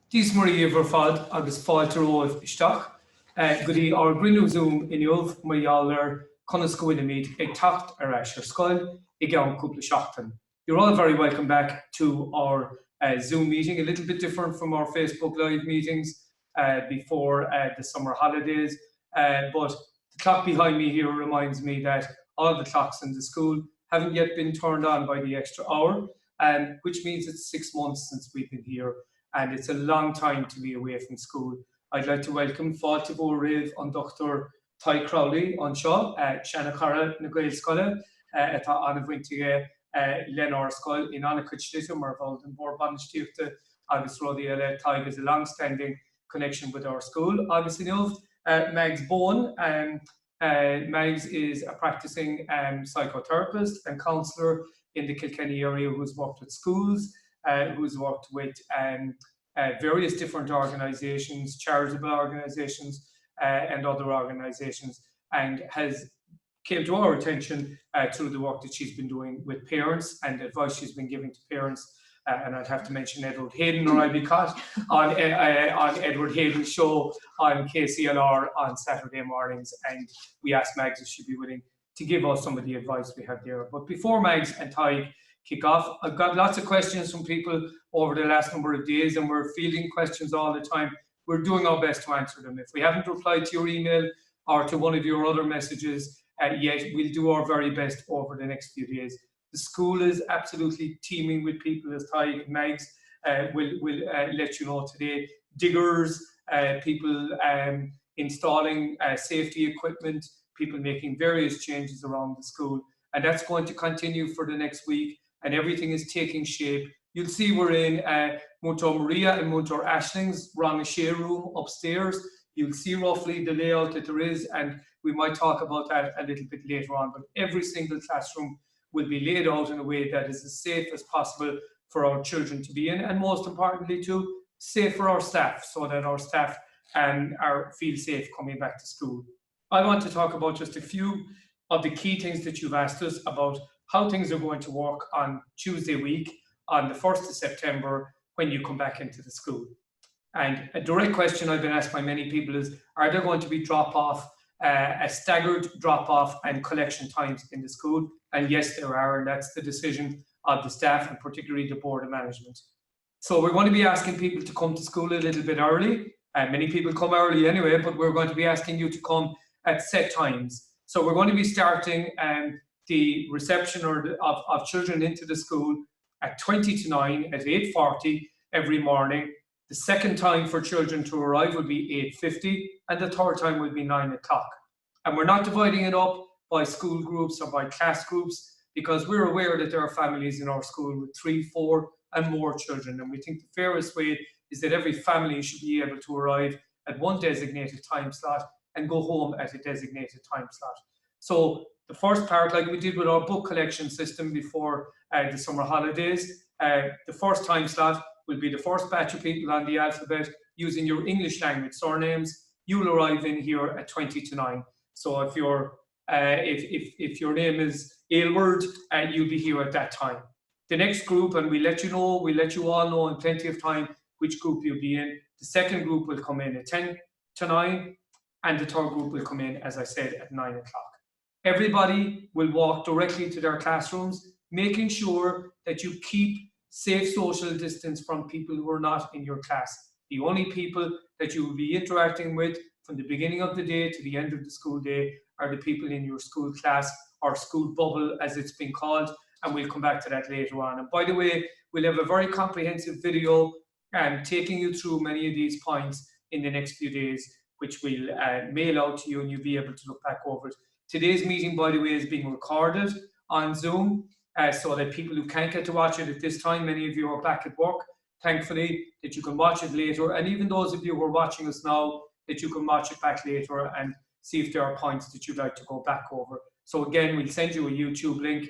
Dis Marie Everfad agus fáilte óibh isteach. Goí our Cruinniú Zoom inniuh margheallar scoil meet ag Teacht ar scoil I gceann cúpla seachtain. You're all very welcome back to our Zoom meeting, a little bit different from our Facebook Live meetings before the summer holidays. But the clock behind me here reminds me that all the clocks in the school haven't yet been turned on by the extra hour, which means it's 6 months since we've been here. And it's a long time to be away from school. I'd like to welcome Fáilte Bóibh on Dr. Tadhg Crowley on Shaw, Shanna Cara na Gaelscoil, atá anna bhaintige lenar scoil in anna cuitlite mar bhil an bór Teacht agus rudí eile. Tadhg has a long-standing connection with our school. Agus inniuh Megs Bowen. Megs is a practicing psychotherapist and counsellor in the Kilkenny area who's worked with schools, who's worked with various different organisations, charitable organisations and other organisations, and has came to our attention through the work that she's been doing with parents and advice she's been giving to parents. And I'd have to mention Edward Hayden, or I'd be caught on Edward Hayden's show on KCLR on Saturday mornings. And we asked Megs if she'd be willing to give us some of the advice we have there. But before Megs and Tadhg kick off, I've got lots of questions from people over the last number of days, and we're fielding questions all the time. We're doing our best to answer them. If we haven't replied to your email or to one of your other messages yet, we'll do our very best over the next few days. The school is absolutely teeming with people, as Tadhg and Megs will let you know today. Diggers, people installing safety equipment, people making various changes around the school. And that's going to continue for the next week, and everything is taking shape. You'll see we're in Muntor Maria and Muntor Ashling's Rang Share room upstairs. You'll see roughly the layout that there is, and we might talk about that a little bit later on. But every single classroom will be laid out in a way that is as safe as possible for our children to be in, and most importantly too, safe for our staff, so that our staff feel safe coming back to school. I want to talk about just a few of the key things that you've asked us about how things are going to work on Tuesday week, on the 1st of September, when you come back into the school. And a direct question I've been asked by many people is, are there going to be drop-off, a staggered drop-off and collection times in the school? And yes, there are, and that's the decision of the staff and particularly the Board of Management. So we're going to be asking people to come to school a little bit early. Many people come early anyway, but we're going to be asking you to come at set times. So we're going to be starting the reception of children into the school at 20 to 9 at 8:40 every morning. The second time for children to arrive will be 8:50, and the third time will be 9 o'clock. And we're not dividing it up by school groups or by class groups, because we're aware that there are families in our school with 3, 4 and more children. And we think the fairest way is that every family should be able to arrive at one designated time slot and go home at a designated time slot. So the first part, like we did with our book collection system before the summer holidays, the first time slot will be the first batch of people on the alphabet using your English language surnames. You'll arrive in here at 20 to 9. So if your name is Aylward, you'll be here at that time. The next group, and we'll let you all know in plenty of time which group you'll be in. The second group will come in at 10 to 9, and the third group will come in, as I said, at 9 o'clock. Everybody will walk directly to their classrooms, making sure that you keep safe social distance from people who are not in your class. The only people that you will be interacting with from the beginning of the day to the end of the school day are the people in your school class, or school bubble as it's been called, and we'll come back to that later on. And by the way, we'll have a very comprehensive video taking you through many of these points in the next few days, which we'll mail out to you, and you'll be able to look back over it. Today's meeting, by the way, is being recorded on Zoom, so that people who can't get to watch it at this time, many of you are back at work, thankfully, that you can watch it later. And even those of you who are watching us now, that you can watch it back later and see if there are points that you'd like to go back over. So again, we'll send you a YouTube link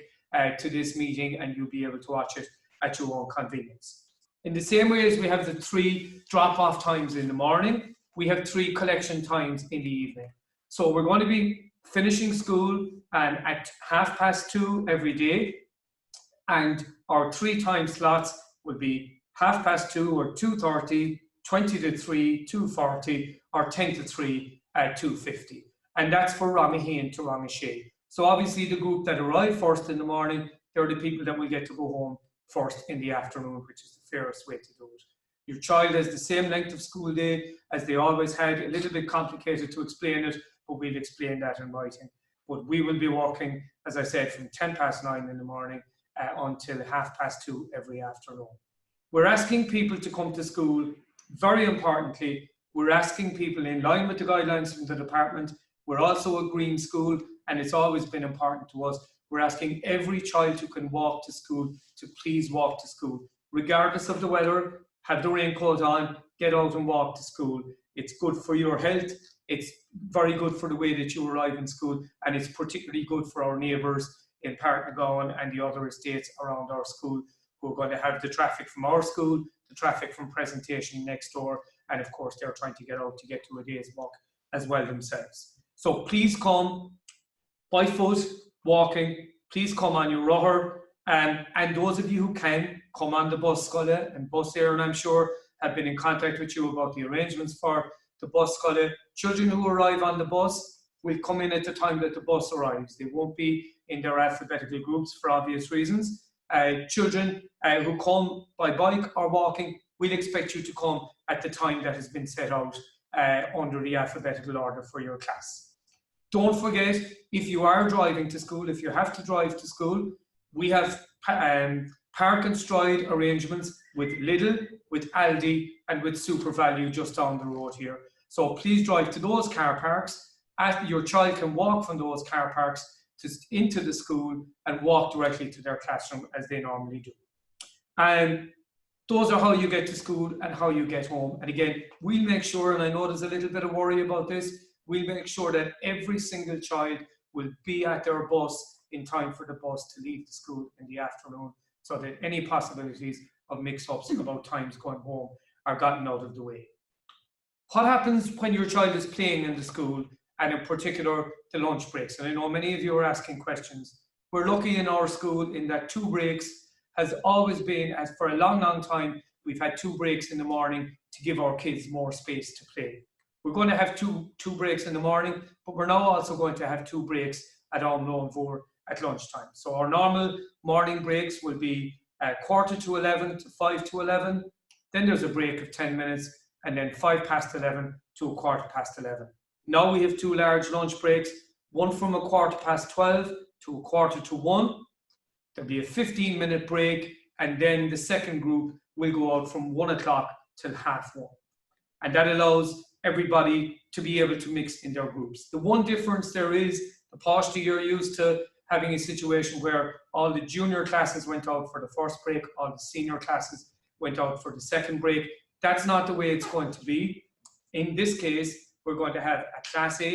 to this meeting, and you'll be able to watch it at your own convenience. In the same way as we have the 3 drop-off times in the morning, we have 3 collection times in the evening. So we're going to be finishing school at 2:30 every day, and our 3 time slots will be 2:30 or 2:30, 20 to 3, 2:40, or 10 to 3 at 2:50. And that's for Ramahan to Ramashay. So obviously the group that arrive first in the morning, they're the people that will get to go home first in the afternoon, which is the fairest way to do it. Your child has the same length of school day as they always had. A little bit complicated to explain it, but we'll explain that in writing. But we will be working, as I said, from 9:10 in the morning until 2:30 every afternoon. We're asking people to come to school. Very importantly, we're asking people in line with the guidelines from the department. We're also a green school, and it's always been important to us. We're asking every child who can walk to school to please walk to school, regardless of the weather. Have the raincoat on, get out and walk to school. It's good for your health. It's very good for the way that you arrive in school, and it's particularly good for our neighbours in Bowen and the other estates around our school, who are going to have the traffic from our school, the traffic from presentation next door, and of course they're trying to get out to get to a day's walk as well themselves. So please come by foot, walking, please come on your rother, and those of you who can, come on the bus scoil, and Bus Éireann, I'm sure, have been in contact with you about the arrangements for the bus scoil. Children who arrive on the bus will come in at the time that the bus arrives. They won't be in their alphabetical groups for obvious reasons. Children who come by bike or walking, we'll expect you to come at the time that has been set out under the alphabetical order for your class. Don't forget, if you are driving to school, if you have to drive to school, we have park and stride arrangements with Lidl, with Aldi, and with SuperValu just down the road here. So please drive to those car parks. Your child can walk from those car parks into the school and walk directly to their classroom as they normally do. And those are how you get to school and how you get home. And again, we'll make sure, and I know there's a little bit of worry about this, we'll make sure that every single child will be at their bus in time for the bus to leave the school in the afternoon, so that any possibilities of mix-ups about times going home are gotten out of the way. What happens when your child is playing in the school, and in particular the lunch breaks? And I know many of you are asking questions. We're lucky in our school in that 2 breaks has always been, as for a long, long time, we've had 2 breaks in the morning to give our kids more space to play. We're going to have two breaks in the morning, but we're now also going to have 2 breaks at Omlonvour at lunchtime. So our normal morning breaks will be 11:15 to 5:11. Then there's a break of 10 minutes, and then 11:05 to 11:15. Now we have 2 large lunch breaks, one from 12:15 to 1:15. There'll be a 15-minute break, and then the second group will go out from 1 o'clock till 1:30. And that allows everybody to be able to mix in their groups. The one difference there is, the past year used to having a situation where all the junior classes went out for the first break, all the senior classes went out for the second break. That's not the way it's going to be. In this case, we're going to have a Class A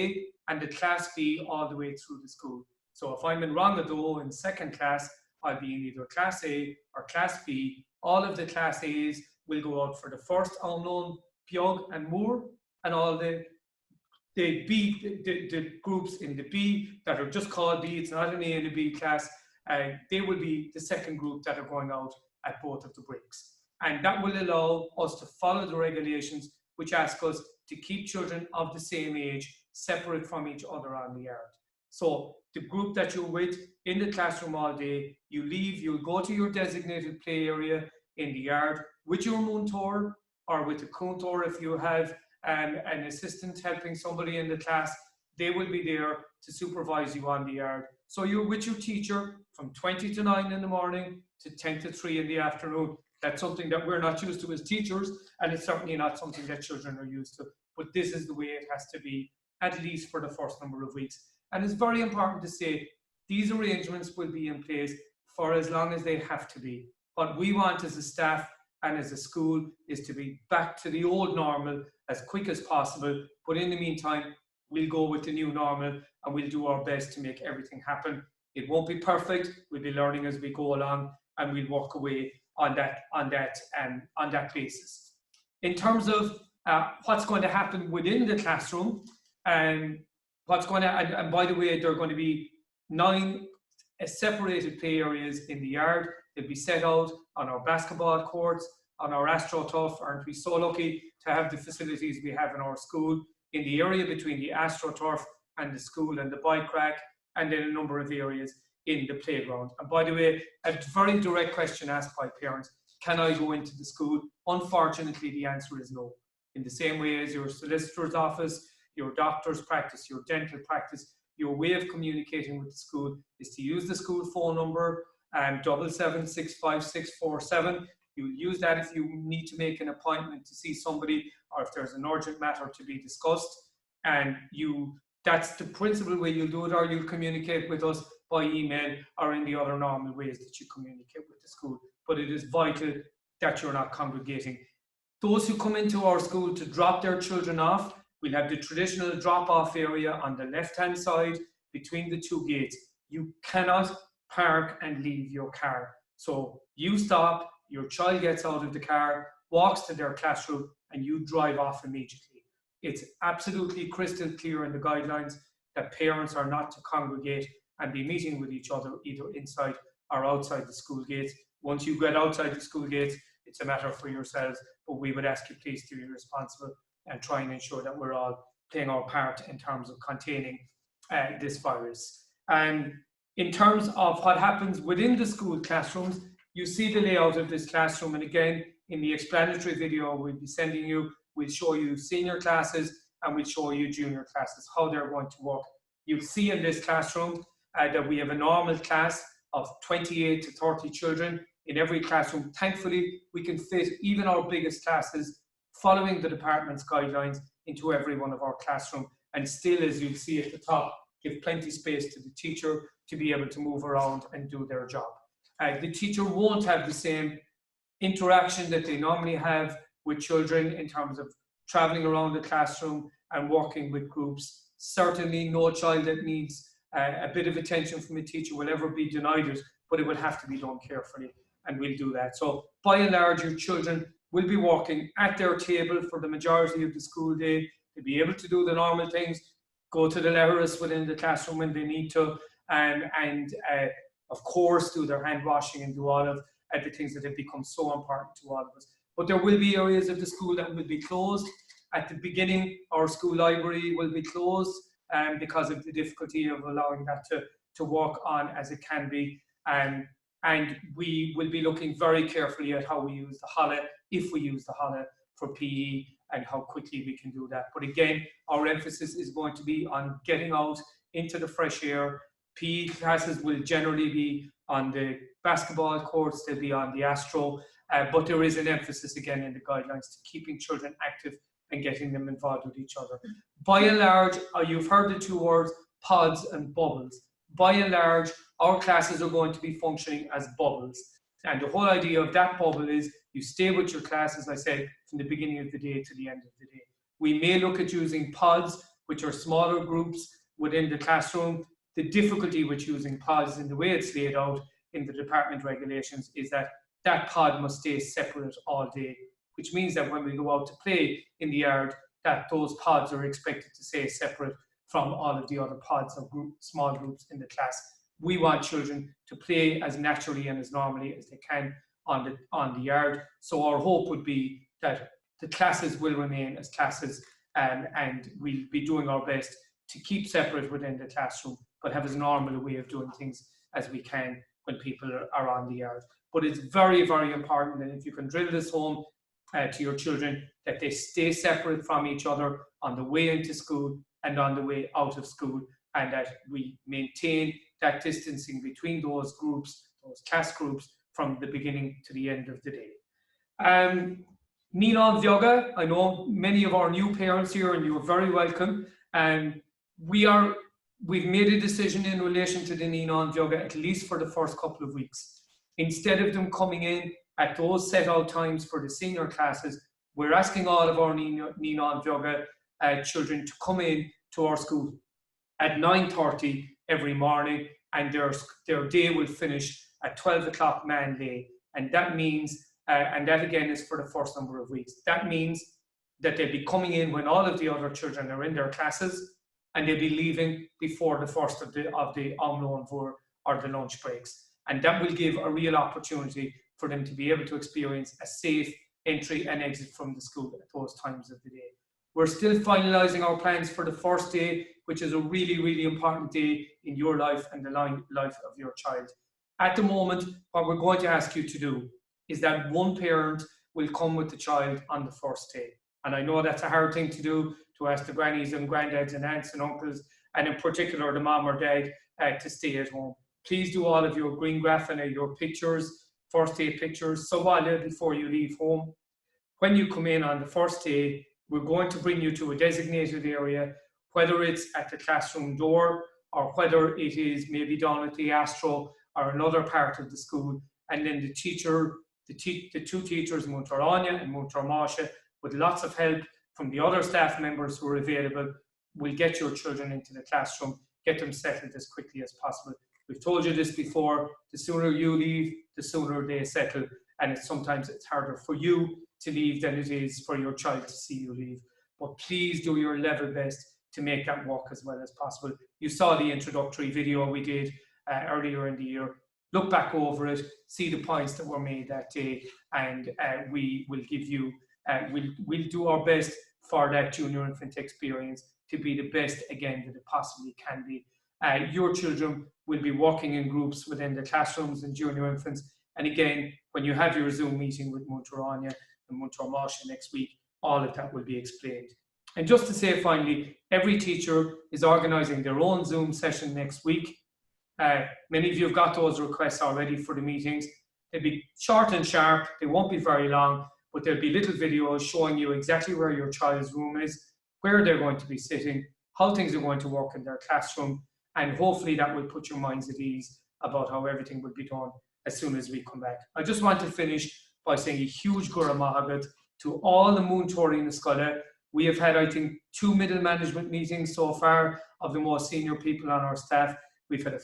and a Class B all the way through the school. So if I'm in Rangado in second class, I'll be in either Class A or Class B. All of the Class A's will go out for the first Omlón, Piog and Moore, and all the groups in the B that are just called B, it's not an A and a B class, they will be the second group that are going out at both of the breaks. And that will allow us to follow the regulations which ask us to keep children of the same age separate from each other on the yard. So the group that you're with in the classroom all day, you leave, you'll go to your designated play area in the yard with your muntor or with a counselor if you have an assistant helping somebody in the class. They will be there to supervise you on the yard. So you're with your teacher from 20 to 9 in the morning to 10 to 3 in the afternoon. That's something that we're not used to as teachers, and it's certainly not something that children are used to. But this is the way it has to be, at least for the first number of weeks. And it's very important to say, these arrangements will be in place for as long as they have to be. What we want as a staff and as a school is to be back to the old normal as quick as possible. But in the meantime, we'll go with the new normal and we'll do our best to make everything happen. It won't be perfect. We'll be learning as we go along, and we'll walk away on that basis. In terms of what's going to happen within the classroom, and by the way, there are going to be 9 separated play areas in the yard. They'll be set out on our basketball courts, on our AstroTurf? Aren't we so lucky to have the facilities we have in our school in the area between the AstroTurf and the school and the bike rack, and in a number of areas in the playground? And by the way, a very direct question asked by parents: can I go into the school? Unfortunately, the answer is no. In the same way as your solicitor's office, your doctor's practice, your dental practice, your way of communicating with the school is to use the school phone number, 7765647. You use that if you need to make an appointment to see somebody, or if there's an urgent matter to be discussed. And that's the principal way you'll do it, or you'll communicate with us by email or in the other normal ways that you communicate with the school. But it is vital that you're not congregating. Those who come into our school to drop their children off, we'll have the traditional drop-off area on the left-hand side between the two gates. You cannot park and leave your car. So you stop, your child gets out of the car, walks to their classroom, and you drive off immediately. It's absolutely crystal clear in the guidelines that parents are not to congregate and be meeting with each other either inside or outside the school gates. Once you get outside the school gates, it's a matter for yourselves, but we would ask you please to be responsible and try and ensure that we're all playing our part in terms of containing this virus. And in terms of what happens within the school classrooms, you see the layout of this classroom, and again, in the explanatory video we'll be sending you, we'll show you senior classes and we'll show you junior classes, how they're going to work. You'll see in this classroom that we have a normal class of 28 to 30 children in every classroom. Thankfully, we can fit even our biggest classes, following the department's guidelines, into every one of our classroom, and still, as you'll see at the top, give plenty space to the teacher to be able to move around and do their job. The teacher won't have the same interaction that they normally have with children in terms of traveling around the classroom and working with groups. Certainly no child that needs a bit of attention from a teacher will ever be denied it, but it will have to be done carefully, and we'll do that. So by and large, your children will be working at their table for the majority of the school day. They'll be able to do the normal things, go to the letters within the classroom when they need to, and of course do their hand washing and do all of the things that have become so important to all of us. But there will be areas of the school that will be closed. At the beginning, our school library will be closed because of the difficulty of allowing that to work on as it can be. And we will be looking very carefully at how we use the halla, if we use the halla for PE, and how quickly we can do that. But again, our emphasis is going to be on getting out into the fresh air. PE classes will generally be on the basketball courts, they'll be on the Astro, but there is an emphasis again in the guidelines to keeping children active and getting them involved with each other. By and large, you've heard the two words, pods and bubbles. By and large, our classes are going to be functioning as bubbles. And the whole idea of that bubble is you stay with your class, as I said, from the beginning of the day to the end of the day. We may look at using pods, which are smaller groups within the classroom. The difficulty with using pods in the way it's laid out in the department regulations is that that pod must stay separate all day, which means that when we go out to play in the yard, that those pods are expected to stay separate from all of the other pods or small groups in the class. We want children to play as naturally and as normally as they can on the yard. So our hope would be that the classes will remain as classes, and we'll be doing our best to keep separate within the classroom, but have as normal a way of doing things as we can when people are on the yard. But it's very, very important that if you can drill this home to your children, that they stay separate from each other on the way into school and on the way out of school, and that we maintain that distancing between those groups, those class groups, from the beginning to the end of the day. Níl Bheoga, I know many of our new parents here, and you are very welcome. We've made a decision in relation to the Níl Bheoga, at least for the first couple of weeks. Instead of them coming in at those set out times for the senior classes, we're asking all of our Níl Bheoga children to come in to our school at 9:30 every morning, and their day will finish at 12 o'clock man day. And that means, and that again is for the first number of weeks, that means that they'll be coming in when all of the other children are in their classes, and they'll be leaving before the first of the Amlón Bhur or the lunch breaks. And that will give a real opportunity for them to be able to experience a safe entry and exit from the school at those times of the day. We're still finalising our plans for the first day, which is a really, really important day in your life and the life of your child. At the moment, what we're going to ask you to do is that one parent will come with the child on the first day. And I know that's a hard thing to do, to ask the grannies and granddads and aunts and uncles, and in particular the mom or dad, to stay at home. Please do all of your green graphing and your pictures, first day pictures, before you leave home. When you come in on the first day, we're going to bring you to a designated area, whether it's at the classroom door or whether it is maybe down at the Astro or another part of the school. And then the teacher, the two teachers, Muntar Anya and Muntar Masha, with lots of help from the other staff members who are available, will get your children into the classroom, get them settled as quickly as possible. We've told you this before, the sooner you leave, the sooner they settle. And sometimes it's harder for you to leave than it is for your child to see you leave. But please do your level best to make that work as well as possible. You saw the introductory video we did earlier in the year. Look back over it, see the points that were made that day, and we will give you, we'll do our best for that junior infant experience to be the best again that it possibly can be. Your children will be working in groups within the classrooms and junior infants. And again, when you have your Zoom meeting with Muntar Anya and Muntar Masha next week, all of that will be explained. And just to say finally, every teacher is organising their own Zoom session next week. Many of you have got those requests already for the meetings. They'll be short and sharp, they won't be very long, but there'll be little videos showing you exactly where your child's room is, where they're going to be sitting, how things are going to work in their classroom, and hopefully that will put your minds at ease about how everything will be done as soon as we come back. I just want to finish by saying a huge Gura Mahagat to all the Múinteoirí in the Scoile. We have had, I think, 2 middle management meetings so far of the most senior people on our staff. We've had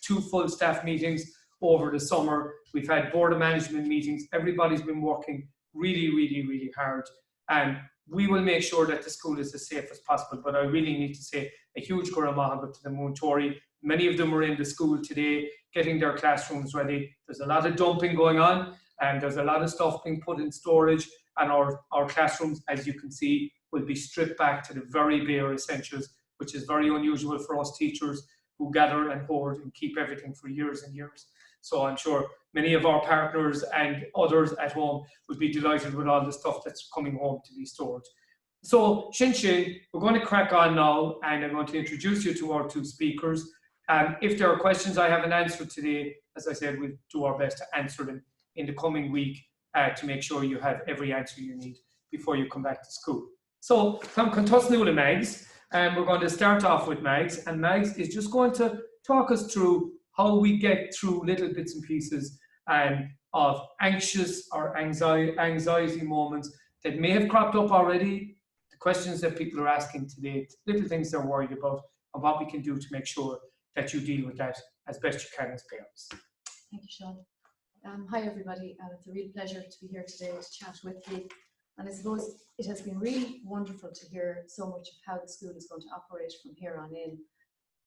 2 full staff meetings over the summer. We've had board of management meetings. Everybody's been working really, really, really hard. And we will make sure that the school is as safe as possible. But I really need to say a huge Gura Mahagat to the Múinteoirí. Many of them are in the school today, getting their classrooms ready. There's a lot of dumping going on, and there's a lot of stuff being put in storage. And our classrooms, as you can see, will be stripped back to the very bare essentials, which is very unusual for us teachers who gather and hoard and keep everything for years and years. So I'm sure many of our partners and others at home would be delighted with all the stuff that's coming home to be stored. So, Shin, we're going to crack on now, and I'm going to introduce you to our 2 speakers. If there are questions I haven't answered today, as I said, we'll do our best to answer them in the coming week to make sure you have every answer you need before you come back to school. So, come Contusnula Mags, and we're going to start off with Mags, and Mags is just going to talk us through how we get through little bits and pieces of anxious or anxiety moments that may have cropped up already, the questions that people are asking today, little things they're worried about, and what we can do to make sure that you deal with that as best you can as parents. Thank you, Sean. Hi everybody, and it's a real pleasure to be here today to chat with you. And I suppose it has been really wonderful to hear so much of how the school is going to operate from here on in.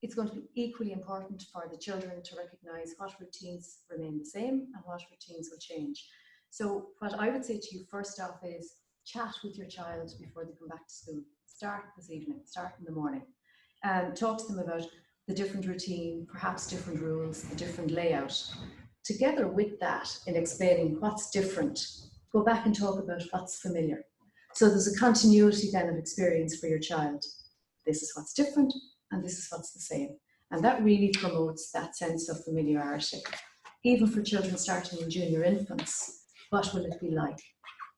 It's going to be equally important for the children to recognise what routines remain the same and what routines will change. So what I would say to you first off is chat with your child before they come back to school. Start this evening, start in the morning, and talk to them about the different routine, perhaps different rules, the different layout. Together with that, in explaining what's different, go back and talk about what's familiar. So there's a continuity then of experience for your child. This is what's different, and this is what's the same. And that really promotes that sense of familiarity. Even for children starting in junior infants, what will it be like?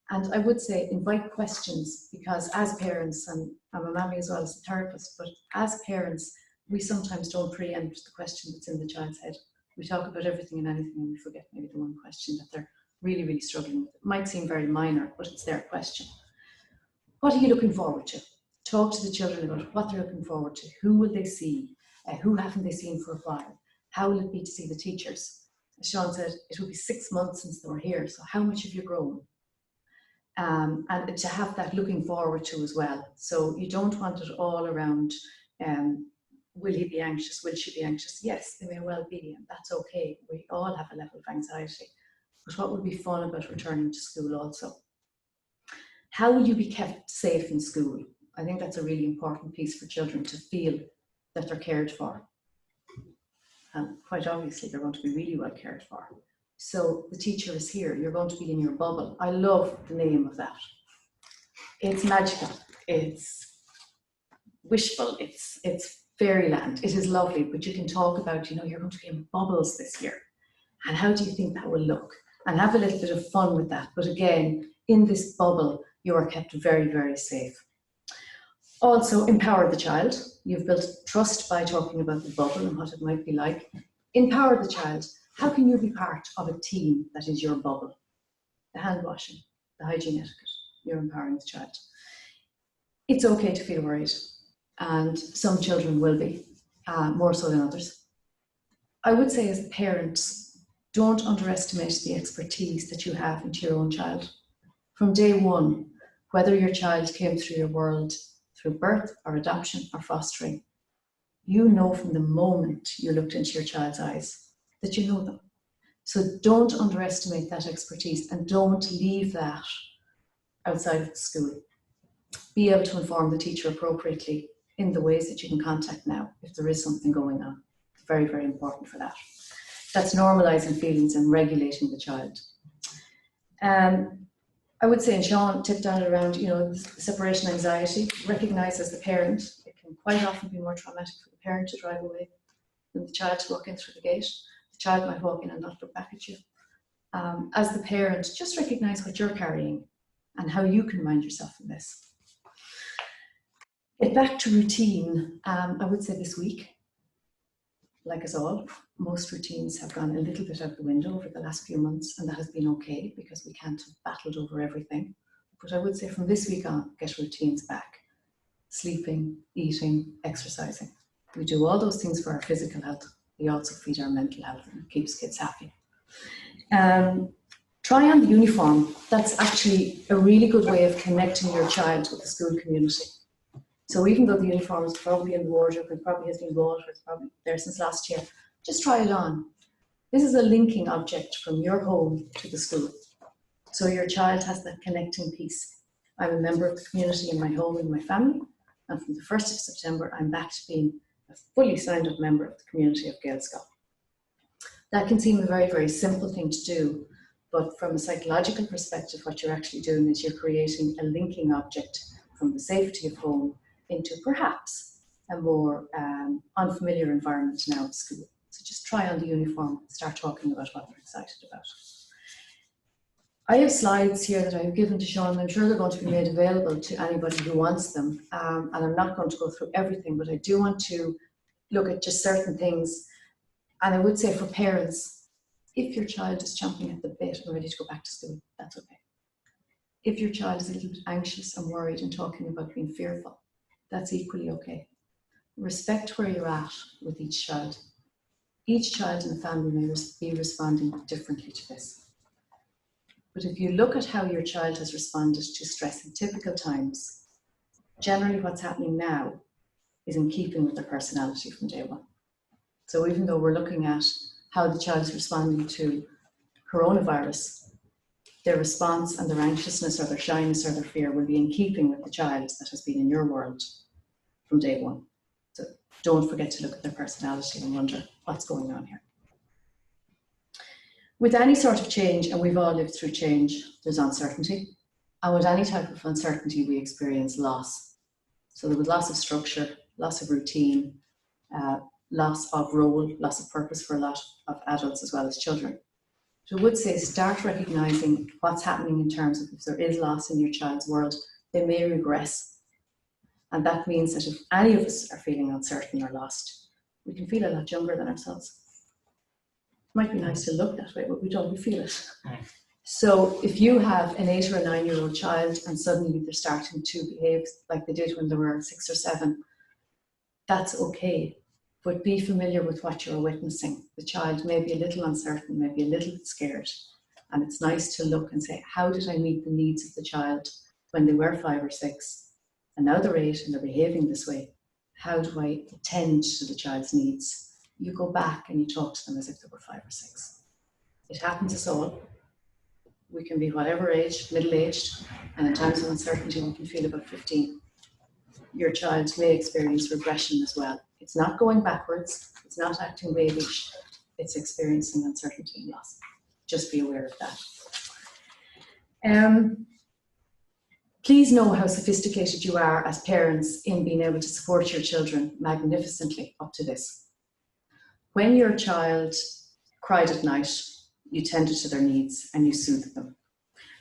And I would say invite questions, because as parents, and I'm a mammy as well as a therapist, but as parents, we sometimes don't preempt the question that's in the child's head. We talk about everything and anything, and we forget maybe the one question that they're really, really struggling with. It might seem very minor, but it's their question. What are you looking forward to? Talk to the children about what they're looking forward to. Who will they see? Who haven't they seen for a while? How will it be to see the teachers? As Sean said, it will be 6 months since they were here, so how much have you grown? And to have that looking forward to as well. So you don't want it all around, will he be anxious? Will she be anxious? Yes, they may well be, and that's okay. We all have a level of anxiety. but what would be fun about returning to school also? How will you be kept safe in school? I think that's a really important piece for children to feel that they're cared for. And quite obviously, they're going to be really well cared for. So the teacher is here, you're going to be in your bubble. I love the name of that. It's magical, it's wishful, it's fairyland. It is lovely, but you can talk about, you're going to be in bubbles this year. And how do you think that will look? And have a little bit of fun with that. But again, in this bubble, you are kept very, very safe. Also, empower the child. You've built trust by talking about the bubble and what it might be like. Empower the child. How can you be part of a team that is your bubble? The hand washing, the hygiene etiquette, you're empowering the child. It's okay to feel worried, and some children will be, more so than others. I would say as parents, don't underestimate the expertise that you have into your own child. From day one, whether your child came through your world through birth or adoption or fostering, you know from the moment you looked into your child's eyes that you know them. So don't underestimate that expertise and don't leave that outside of the school. Be able to inform the teacher appropriately in the ways that you can contact now if there is something going on. It's very, very important for that. That's normalising feelings and regulating the child. I would say, and Sean tipped on it around, separation anxiety. Recognise as the parent, it can quite often be more traumatic for the parent to drive away than the child to walk in through the gate. The child might walk in and not look back at you. As the parent, just recognise what you're carrying and how you can mind yourself in this. Get back to routine. I would say this week, like us all, most routines have gone a little bit out the window over the last few months, and that has been okay because we can't have battled over everything. But I would say from this week on, get routines back. Sleeping, eating, exercising. We do all those things for our physical health. We also feed our mental health and keeps kids happy. Try on the uniform. That's actually a really good way of connecting your child with the school community. So even though the uniform is probably in the wardrobe and probably has been bought or it's probably there since last year, just try it on. This is a linking object from your home to the school. So your child has that connecting piece. I'm a member of the community in my home and my family, and from the 1st of September, I'm back to being a fully signed up member of the community of Gaelscoil. That can seem a very, very simple thing to do, but from a psychological perspective, what you're actually doing is you're creating a linking object from the safety of home into perhaps a more unfamiliar environment now at school. So just try on the uniform, start talking about what they're excited about. I have slides here that I've given to Sean. I'm sure they're going to be made available to anybody who wants them. And I'm not going to go through everything, but I do want to look at just certain things. And I would say for parents, if your child is chomping at the bit and ready to go back to school, that's okay. If your child is a little bit anxious and worried and talking about being fearful, that's equally okay. Respect where you're at with each child. Each child in the family may be responding differently to this. But if you look at how your child has responded to stress in typical times, generally what's happening now is in keeping with their personality from day one. So even though we're looking at how the child is responding to coronavirus, their response and their anxiousness or their shyness or their fear will be in keeping with the child that has been in your world from day one. So don't forget to look at their personality and wonder what's going on here. With any sort of change, and we've all lived through change, there's uncertainty. And with any type of uncertainty, we experience loss. So there was loss of structure, loss of routine, loss of role, loss of purpose for a lot of adults as well as children. So I would say start recognising what's happening in terms of if there is loss in your child's world, they may regress. And that means that if any of us are feeling uncertain or lost, we can feel a lot younger than ourselves. It might be nice to look that way, but we don't, we feel it. So if you have an 8 or a 9-year-old child and suddenly they're starting to behave like they did when they were 6 or 7, that's okay. But be familiar with what you're witnessing. The child may be a little uncertain, maybe a little bit scared. And it's nice to look and say, how did I meet the needs of the child when they were 5 or 6? And now they're 8 and they're behaving this way. How do I attend to the child's needs? You go back and you talk to them as if they were 5 or 6. It happens us all. We can be whatever age, middle-aged, and in times of uncertainty we can feel about 15. Your child may experience regression as well. It's not going backwards, it's not acting babyish, it's experiencing uncertainty and loss. Just be aware of that. Please know how sophisticated you are as parents in being able to support your children magnificently up to this. When your child cried at night, you tended to their needs and you soothed them.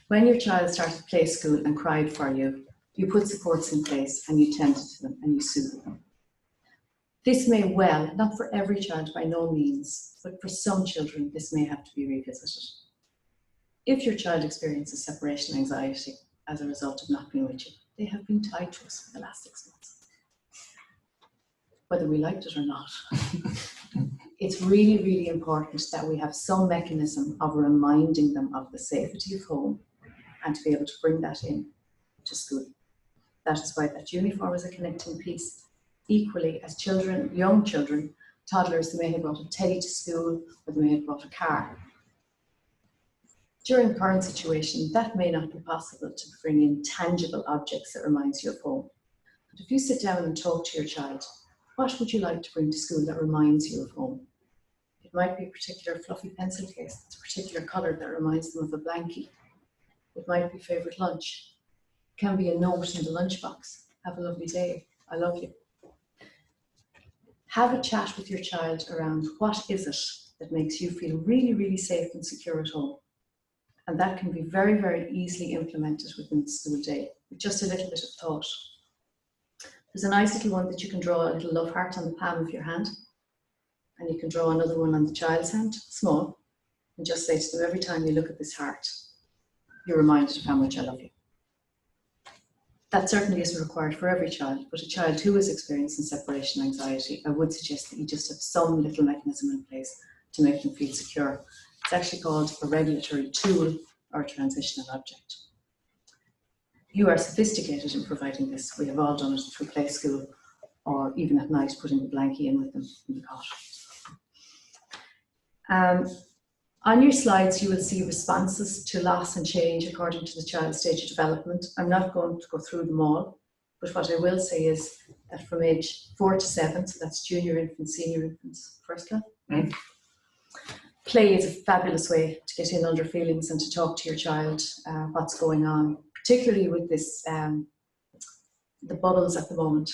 When your child started play school and cried for you, you put supports in place and you tended to them and you soothed them. This may well, not for every child by no means, but for some children, this may have to be revisited. If your child experiences separation anxiety as a result of not being with you, they have been tied to us for the last 6 months, whether we liked it or not. It's really, really important that we have some mechanism of reminding them of the safety of home and to be able to bring that in to school. That is why that uniform is a connecting piece. Equally, as children, young children, toddlers, they may have brought a teddy to school or they may have brought a car. During the current situation, that may not be possible to bring in tangible objects that reminds you of home. But if you sit down and talk to your child, what would you like to bring to school that reminds you of home? It might be a particular fluffy pencil case, it's a particular colour that reminds them of a blankie. It might be favourite lunch. It can be a note in the lunchbox. Have a lovely day. I love you. Have a chat with your child around what is it that makes you feel really, really safe and secure at home. And that can be very, very easily implemented within the school day with just a little bit of thought. There's a nice little one that you can draw a little love heart on the palm of your hand. And you can draw another one on the child's hand, small, and just say to them, every time you look at this heart, you're reminded of how much I love you. That certainly isn't required for every child, but a child who is experiencing separation anxiety, I would suggest that you just have some little mechanism in place to make them feel secure. It's actually called a regulatory tool or a transitional object. You are sophisticated in providing this. We have all done it through play school or even at night putting the blankie in with them in the cot. On your slides, you will see responses to loss and change according to the child's stage of development. I'm not going to go through them all, but what I will say is that from age 4 to 7, so that's junior infants, senior infants, first class, play is a fabulous way to get in under feelings and to talk to your child what's going on, particularly with this, the bubbles at the moment.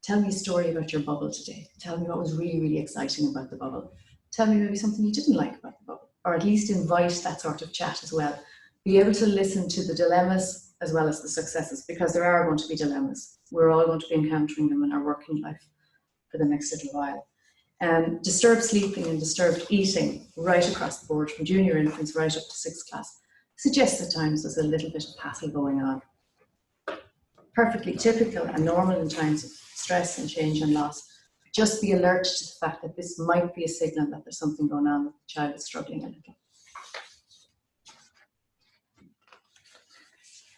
Tell me a story about your bubble today. Tell me what was really, really exciting about the bubble. Tell me maybe something you didn't like about the bubble, or at least invite that sort of chat as well. Be able to listen to the dilemmas as well as the successes, because there are going to be dilemmas. We're all going to be encountering them in our working life for the next little while. Disturbed sleeping and disturbed eating right across the board, from junior infants right up to 6th class, suggests at times there's a little bit of hassle going on. Perfectly typical and normal in times of stress and change and loss. Just be alert to the fact that this might be a signal that there's something going on, that the child is struggling a little.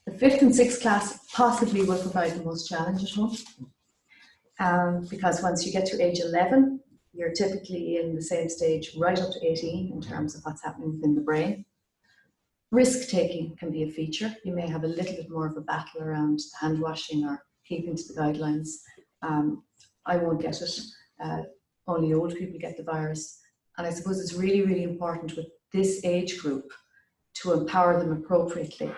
The 5th and 6th class possibly will provide the most challenge at home. Because once you get to age 11, you're typically in the same stage right up to 18 in terms of what's happening within the brain. Risk-taking can be a feature. You may have a little bit more of a battle around hand washing or keeping to the guidelines. I won't get it. Only old people get the virus. And I suppose it's really, really important with this age group to empower them appropriately.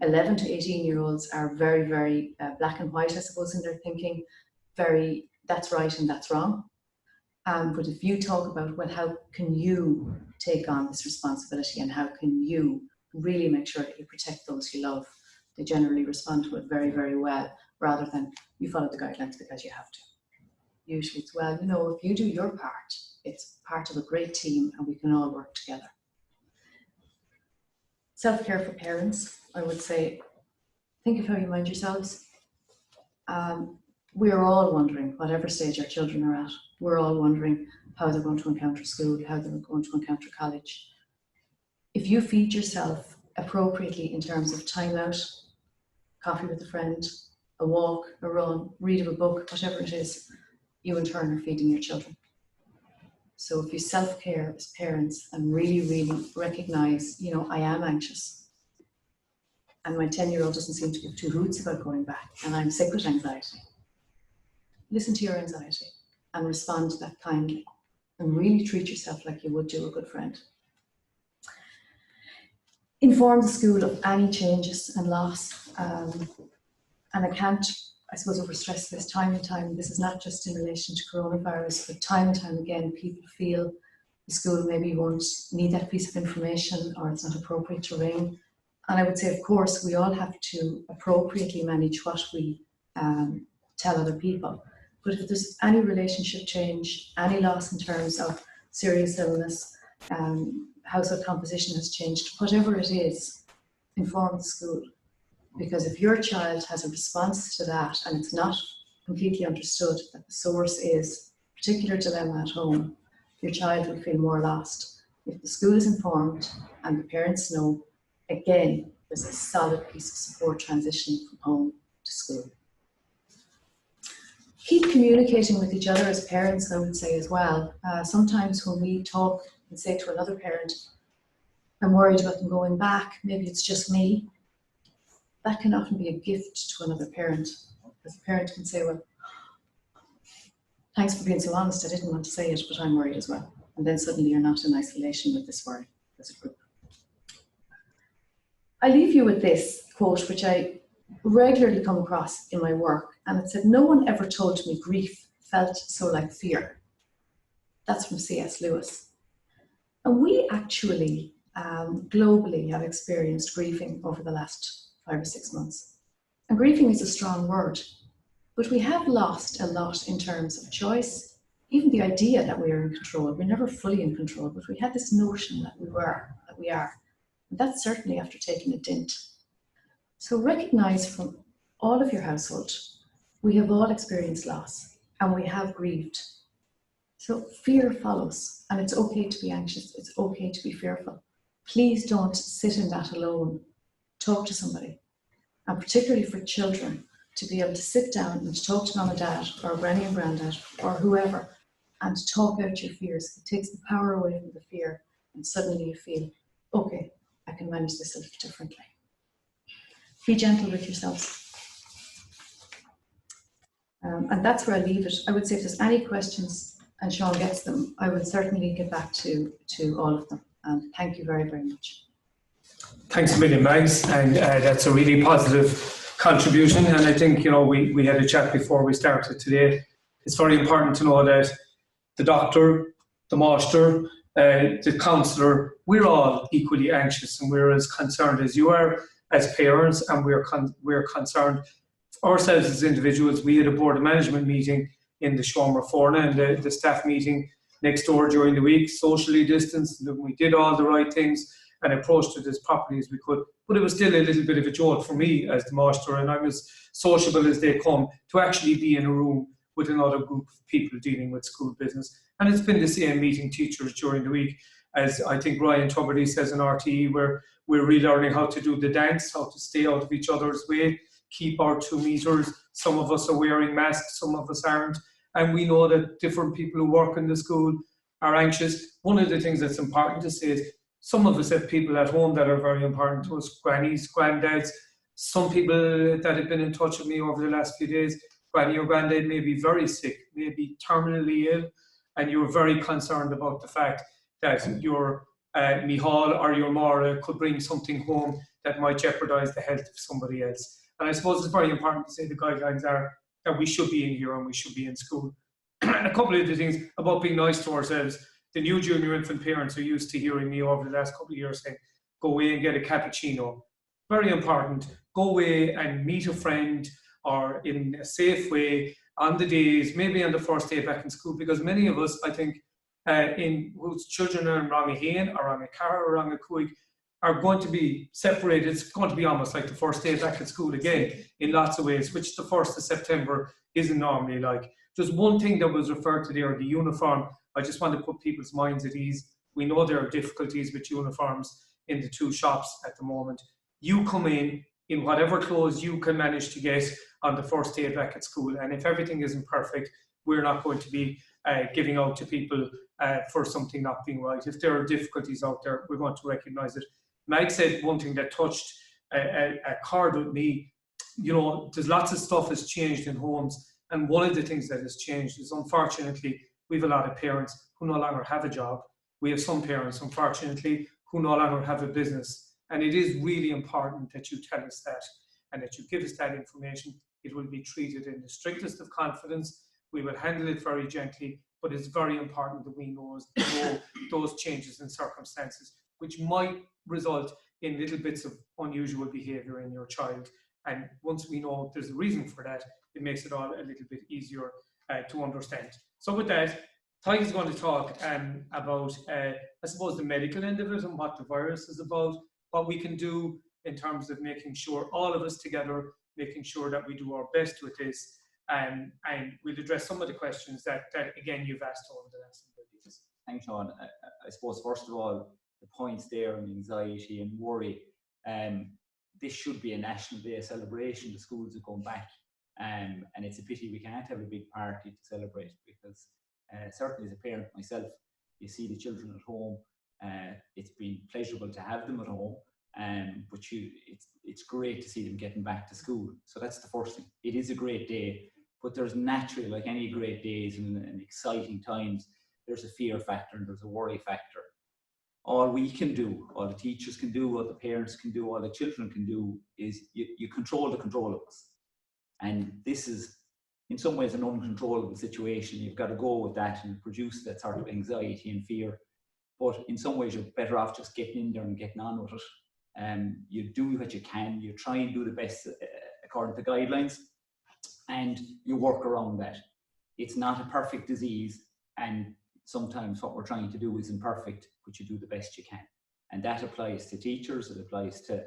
11 to 18-year-olds are very, very black and white, I suppose, in their thinking. Very, that's right and that's wrong. But if you talk about, well, how can you take on this responsibility and how can you really make sure that you protect those you love, they generally respond to it very, very well, rather than you follow the guidelines because you have to. Usually it's, well, you know, if you do your part, it's part of a great team and we can all work together. Self-care for parents, I would say, think of how you mind yourselves. We are all wondering, whatever stage our children are at, we're all wondering how they're going to encounter school, how they're going to encounter college. If you feed yourself appropriately in terms of time out, coffee with a friend, a walk, a run, read a book, whatever it is, you in turn are feeding your children. So if you self-care as parents and really recognise, you know, I am anxious and my 10-year-old doesn't seem to give two hoots about going back and I'm sick with anxiety. Listen to your anxiety and respond to that kindly and really treat yourself like you would do a good friend. Inform the school of any changes and loss. And I can't, I suppose, overstress this time and time. This is not just in relation to coronavirus, but time and time again, people feel the school maybe won't need that piece of information or it's not appropriate to ring. And I would say, of course, we all have to appropriately manage what we tell other people. But if there's any relationship change, any loss in terms of serious illness, household composition has changed, whatever it is, inform the school. Because if your child has a response to that and it's not completely understood that the source is particular to them at home, your child will feel more lost. If the school is informed and the parents know, again, there's a solid piece of support transitioning from home to school. Keep communicating with each other as parents, I would say as well. Sometimes when we talk and say to another parent, I'm worried about them going back, maybe it's just me, that can often be a gift to another parent. Because the parent can say, well, thanks for being so honest, I didn't want to say it, but I'm worried as well. And then suddenly you're not in isolation with this worry as a group. I leave you with this quote, which I regularly come across in my work, and it said, no one ever told me grief felt so like fear. That's from C.S. Lewis. And we actually globally have experienced grieving over the last 5 or 6 months. And grieving is a strong word, but we have lost a lot in terms of choice, even the idea that we are in control. We're never fully in control, but we had this notion that we are. And that's certainly after taking a dint. So recognize from all of your household, we have all experienced loss and we have grieved. So fear follows, and it's okay to be anxious. It's okay to be fearful. Please don't sit in that alone. Talk to somebody. And particularly for children, to be able to sit down and to talk to mom and dad or granny and granddad or whoever and to talk out your fears. It takes the power away from the fear and suddenly you feel, okay, I can manage this a little differently. Be gentle with yourselves. And that's where I leave it. I would say if there's any questions and Sean gets them, I would certainly get back to all of them. And thank you very, very much. Thanks a million, Mags, and that's a really positive contribution. And I think, you know, we had a chat before we started today. It's very important to know that the doctor, the master, the counsellor, we're all equally anxious and we're as concerned as you are as parents, and we're concerned ourselves as individuals. We had a board of management meeting in the Shormer Forna and the staff meeting next door during the week, socially distanced, and we did all the right things and approached it as properly as we could. But it was still a little bit of a jolt for me as the master, and I'm as sociable as they come, to actually be in a room with another group of people dealing with school business. And it's been the same meeting teachers during the week, as I think Ryan Tuberty says in RTE, where we're relearning how to do the dance, how to stay out of each other's way, keep our 2 meters. Some of us are wearing masks, some of us aren't. And we know that different people who work in the school are anxious. One of the things that's important to say is some of us have people at home that are very important to us, grannies, granddads. Some people that have been in touch with me over the last few days, granny or granddad may be very sick, may be terminally ill, and you're very concerned about the fact that your Mihal or your Mara could bring something home that might jeopardise the health of somebody else. And I suppose it's very important to say the guidelines are that we should be in here and we should be in school. And a couple of the things about being nice to ourselves. The new junior infant parents are used to hearing me over the last couple of years saying, go away and get a cappuccino. Very important. Go away and meet a friend, or in a safe way on the days, maybe on the first day back in school, because many of us, I think, whose children are in Rangahain or Rangacarra or Rangacuig, are going to be separated. It's going to be almost like the first day back at school again in lots of ways, which the 1st of September isn't normally like. Just one thing that was referred to there, the uniform. I just want to put people's minds at ease. We know there are difficulties with uniforms in the 2 shops at the moment. You come in whatever clothes you can manage to get on the first day back at school. And if everything isn't perfect, we're not going to be giving out to people for something not being right. If there are difficulties out there, we want to recognise it. Meg said one thing that touched a chord with me. You know, there's lots of stuff has changed in homes, and one of the things that has changed is, unfortunately, we have a lot of parents who no longer have a job. We have some parents, unfortunately, who no longer have a business. And it is really important that you tell us that and that you give us that information. It will be treated in the strictest of confidence. We will handle it very gently, but it's very important that we know those changes in circumstances, which might result in little bits of unusual behaviour in your child. And once we know there's a reason for that, it makes it all a little bit easier to understand. So with that, Tadhg is going to talk about, I suppose, the medical end of it and what the virus is about, what we can do in terms of making sure, all of us together, making sure that we do our best with this. And we'll address some of the questions that again, you've asked over the last number of days. Thanks, Sean. I suppose, first of all, the points there on anxiety and worry, this should be a National Day of celebration. The schools are going back, and it's a pity we can't have a big party to celebrate, because certainly as a parent myself, you see the children at home. It's been pleasurable to have them at home, but it's great to see them getting back to school. So that's the first thing. It is a great day, but there's naturally, like any great days and exciting times, there's a fear factor and there's a worry factor. All we can do, all the teachers can do, all the parents can do, all the children can do is you control the controllables. And this is, in some ways, an uncontrollable situation. You've got to go with that and produce that sort of anxiety and fear. But in some ways, you're better off just getting in there and getting on with it. You do what you can. You try and do the best according to guidelines, and you work around that. It's not a perfect disease, and sometimes what we're trying to do is imperfect, but you do the best you can. And that applies to teachers, it applies to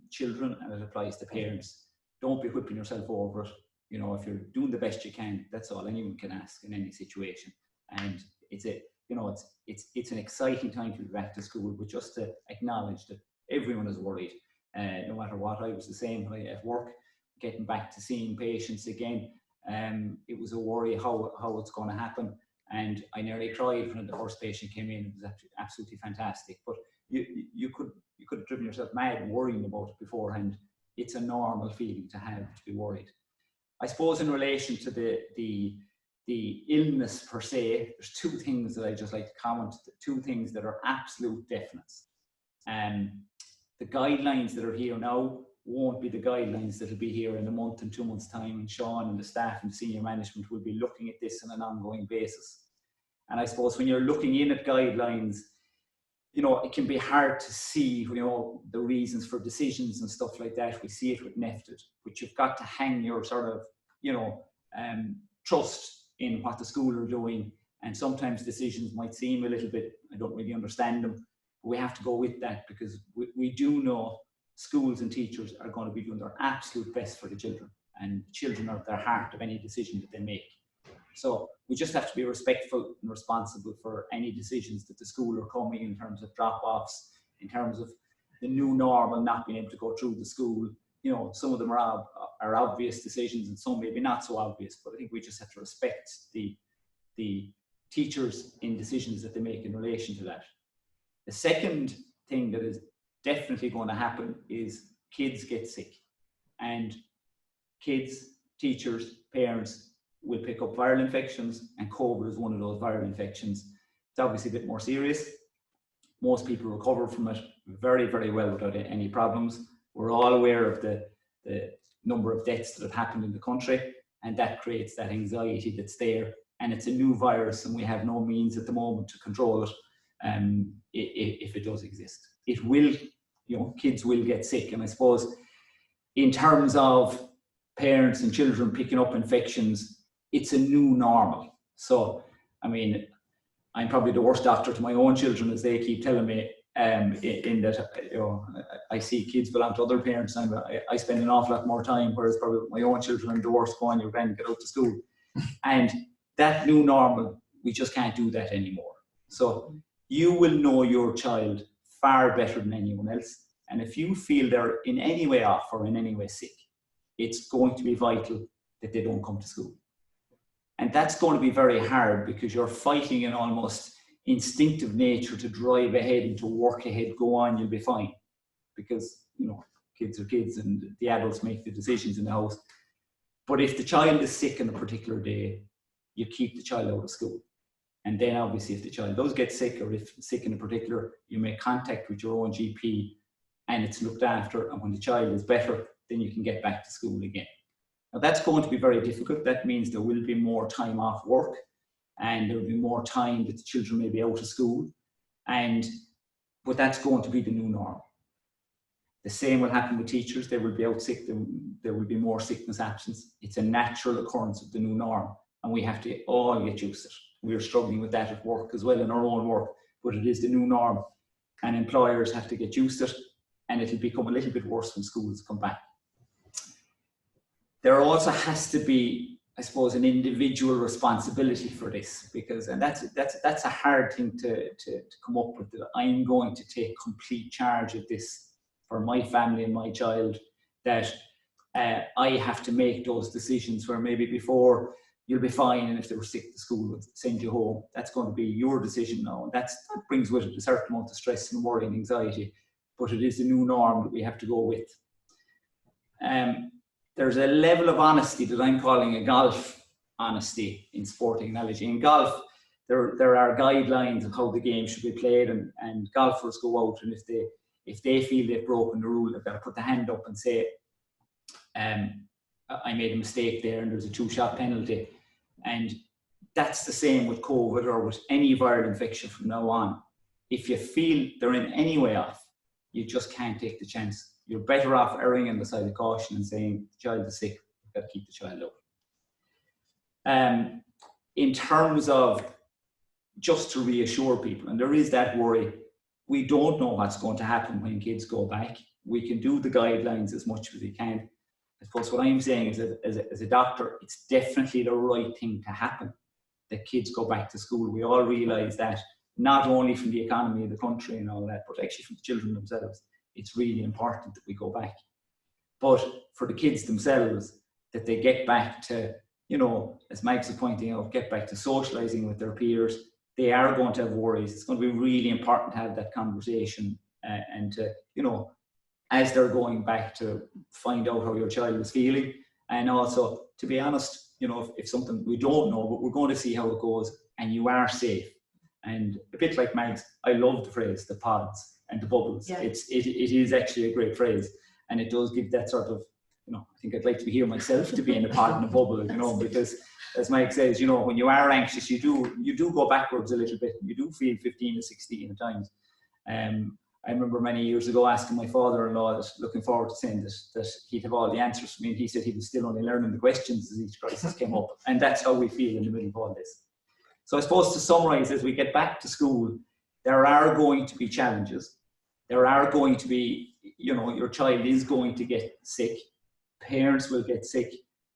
children, and it applies to parents. Don't be whipping yourself over it. You know, if you're doing the best you can, that's all anyone can ask in any situation. And it's an exciting time to be back to school, but just to acknowledge that everyone is worried. No matter what, I was the same at work, getting back to seeing patients again. It was a worry how it's going to happen. And I nearly cried when the first patient came in. It was absolutely fantastic. But you could have driven yourself mad worrying about it beforehand. It's a normal feeling to be worried. I suppose in relation to the illness per se, there's two things that I just like to comment, two things that are absolute definites. The guidelines that are here now won't be the guidelines that will be here in a month and 2 months' time, and Sean and the staff and senior management will be looking at this on an ongoing basis. And I suppose when you're looking in at guidelines, you know, it can be hard to see, you know, the reasons for decisions and stuff like that. We see it with NEFTED, but you've got to hang your sort of, you know, trust in what the school are doing. And sometimes decisions might seem a little bit, I don't really understand them, but we have to go with that, because we do know schools and teachers are going to be doing their absolute best for the children, and children are at the heart of any decision that they make. So we just have to be respectful and responsible for any decisions that the school are coming in terms of drop-offs, in terms of the new normal not being able to go through the school. You know, some of them are obvious decisions and some maybe not so obvious, but I think we just have to respect the teachers in decisions that they make in relation to that. The second thing that is definitely going to happen is kids get sick, and kids, teachers, parents will pick up viral infections, and COVID is one of those viral infections. It's obviously a bit more serious. Most people recover from it very, very well without any problems. We're all aware of the number of deaths that have happened in the country, and that creates that anxiety that's there. And it's a new virus, and we have no means at the moment to control it. If it does exist, it will, you know, kids will get sick. And I suppose in terms of parents and children picking up infections, it's a new normal. So, I mean, I'm probably the worst doctor to my own children, as they keep telling me, in that, you know, I see kids belong to other parents, and I spend an awful lot more time, whereas probably with my own children, I'm the worst, go on your grand, get out to school. And that new normal, we just can't do that anymore. So you will know your child far better than anyone else. And if you feel they're in any way off or in any way sick, it's going to be vital that they don't come to school. And that's going to be very hard because you're fighting an almost instinctive nature to drive ahead and to work ahead, go on, you'll be fine. Because, you know, kids are kids and the adults make the decisions in the house. But if the child is sick on a particular day, you keep the child out of school. And then obviously if the child does get sick, or if sick in a particular, you make contact with your own GP and it's looked after. And when the child is better, then you can get back to school again. Now that's going to be very difficult. That means there will be more time off work and there will be more time that the children may be out of school. But that's going to be the new norm. The same will happen with teachers. They will be out sick. There will be more sickness absence. It's a natural occurrence of the new norm. And we have to all get used to it. We're struggling with that at work as well, in our own work. But it is the new norm. And employers have to get used to it. And it'll become a little bit worse when schools come back. There also has to be, I suppose, an individual responsibility for this, and that's a hard thing to come up with, that I'm going to take complete charge of this for my family and my child, that I have to make those decisions where maybe before you'll be fine, and if they were sick, the school would send you home. That's going to be your decision now, and that brings with it a certain amount of stress and worry and anxiety, but it is the new norm that we have to go with. There's a level of honesty that I'm calling a golf honesty in sporting analogy. In golf, there are guidelines of how the game should be played, and golfers go out, and if they feel they've broken the rule, they've got to put the hand up and say, I made a mistake there and there's a 2-shot penalty. And that's the same with COVID or with any viral infection from now on. If you feel they're in any way off, you just can't take the chance. You're better off erring on the side of caution and saying, the child is sick, you've got to keep the child out. In terms of just to reassure people, and there is that worry, we don't know what's going to happen when kids go back. We can do the guidelines as much as we can. I suppose what I'm saying is that as a doctor, it's definitely the right thing to happen, that kids go back to school. We all realise that, not only from the economy of the country and all that, but actually from the children themselves. It's really important that we go back. But for the kids themselves, that they get back to, you know, as Mags is pointing out, get back to socialising with their peers. They are going to have worries. It's going to be really important to have that conversation and to, you know, as they're going back, to find out how your child is feeling. And also, to be honest, you know, if something we don't know, but we're going to see how it goes, and you are safe. And a bit like Mags, I love the phrase, the pods and the bubbles. Yeah. It is actually a great phrase. And it does give that sort of, you know, I think I'd like to be here myself to be in a pod and a bubble, you know, because as Mike says, you know, when you are anxious, you do go backwards a little bit. You do feel 15 to 16 at times. I remember many years ago asking my father-in-law, looking forward to saying that he'd have all the answers for me. And he said he was still only learning the questions as each crisis came up. And that's how we feel in the middle of all this. So I suppose to summarise, as we get back to school, there are going to be challenges. There are going to be, you know, your child is going to get sick. Parents will get sick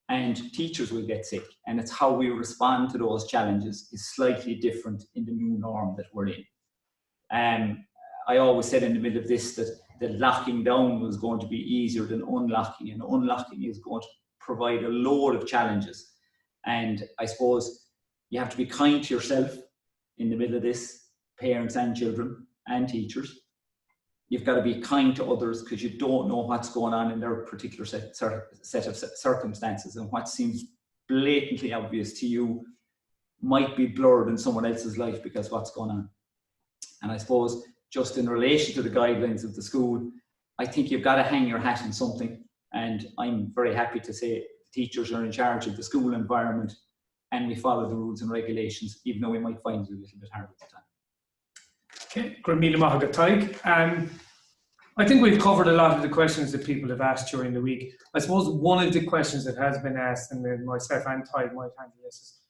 and teachers will get sick. And it's how we respond to those challenges is slightly different in the new norm that we're in. I always said in the middle of this that locking down was going to be easier than unlocking, and unlocking is going to provide a load of challenges. And I suppose you have to be kind to yourself in the middle of this, parents and children and teachers. You've got to be kind to others because you don't know what's going on in their particular set of circumstances, and what seems blatantly obvious to you might be blurred in someone else's life because what's going on. And I suppose just in relation to the guidelines of the school, I think you've got to hang your hat in something. And I'm very happy to say teachers are in charge of the school environment and we follow the rules and regulations, even though we might find it a little bit hard at the time. Okay, Cruinniú Zoom, Tadhg. I think we've covered a lot of the questions that people have asked during the week. I suppose one of the questions that has been asked, and then myself and Tadhg might handle this, is